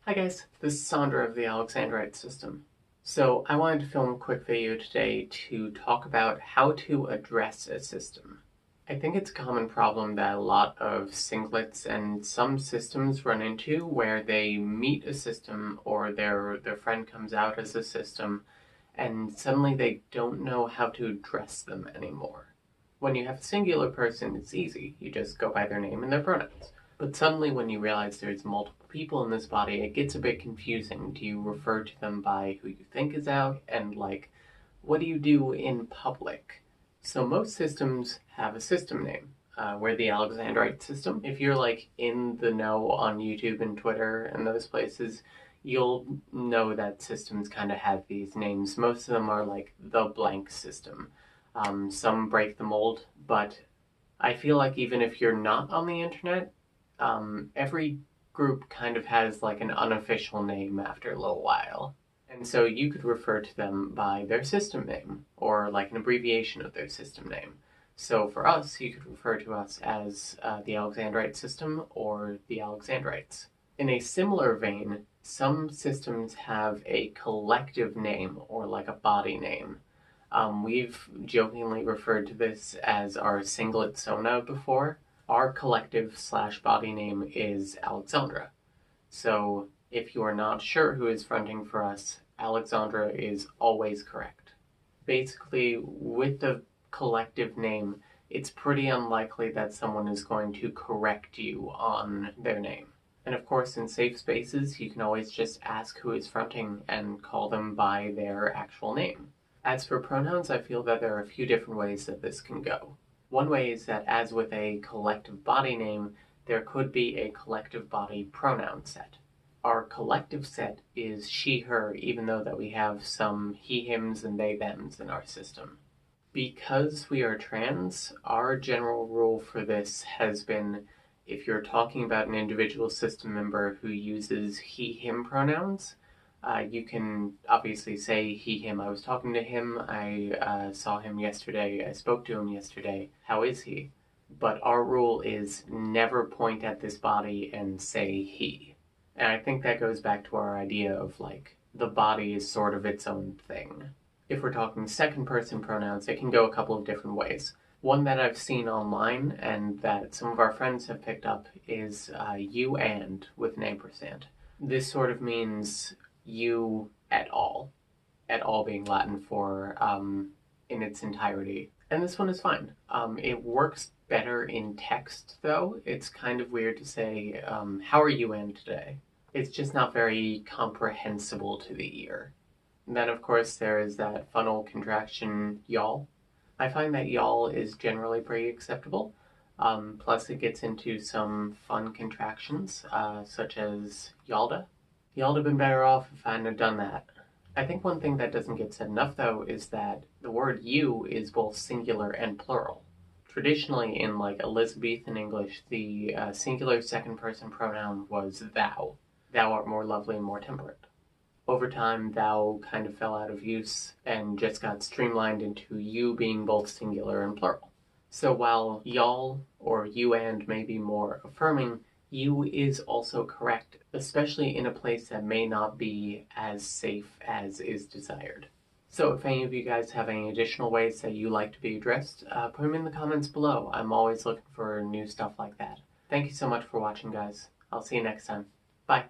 Hi guys, this is Sandra of the Alexandrite system. So I wanted to film a quick video today to talk about how to address a system. I think it's a common problem that a lot of singlets and some systems run into where they meet a system or their friend comes out as a system and suddenly they don't know how to address them anymore. When you have a singular person, it's easy. You just go by their name and their pronouns. But suddenly when you realize there's multiple people in this body, it gets a bit confusing. Do you refer to them by who you think is out? And what do you do in public? So most systems have a system name. We're the Alexandrite system. If you're in the know on YouTube and Twitter and those places, you'll know that systems kind of have these names. Most of them are like the blank system. Some break the mold, but I feel like even if you're not on the internet, every group kind of has like an unofficial name after a little while. And so you could refer to them by their system name, or like an abbreviation of their system name. So for us, you could refer to us as the Alexandrite system or the Alexandrites. In a similar vein, some systems have a collective name or like a body name. We've jokingly referred to this as our singlet sona before. Our collective/body name is Alexandra. So if you are not sure who is fronting for us, Alexandra is always correct. Basically, with the collective name, it's pretty unlikely that someone is going to correct you on their name. And of course, in safe spaces, you can always just ask who is fronting and call them by their actual name. As for pronouns, I feel that there are a few different ways that this can go. One way is that, as with a collective body name, there could be a collective body pronoun set. Our collective set is she, her, even though that we have some he, hims, and they, thems in our system. Because we are trans, our general rule for this has been if you're talking about an individual system member who uses he, him pronouns, you can obviously say he, him. I was talking to him, I saw him yesterday, I spoke to him yesterday, how is he? But our rule is never point at this body and say he. And I think that goes back to our idea of the body is sort of its own thing. If we're talking second person pronouns, it can go a couple of different ways. One that I've seen online and that some of our friends have picked up is you and with an ampersand. This sort of means you at all being Latin for in its entirety. And this one is fine. It works better in text, though. It's kind of weird to say, how are you in today? It's just not very comprehensible to the ear. And then, of course, there is that funnel contraction, y'all. I find that y'all is generally pretty acceptable. Plus, it gets into some fun contractions, such as yalda. Y'all'd have been better off if I hadn't have done that. I think one thing that doesn't get said enough, though, is that the word you is both singular and plural. Traditionally, in Elizabethan English, the singular second-person pronoun was thou. Thou art more lovely and more temperate. Over time, thou kind of fell out of use and just got streamlined into you being both singular and plural. So while y'all or you and may be more affirming, you is also correct, especially in a place that may not be as safe as is desired. So if any of you guys have any additional ways that you like to be addressed, put them in the comments below. I'm always looking for new stuff like that. Thank you so much for watching, guys. I'll see you next time. Bye.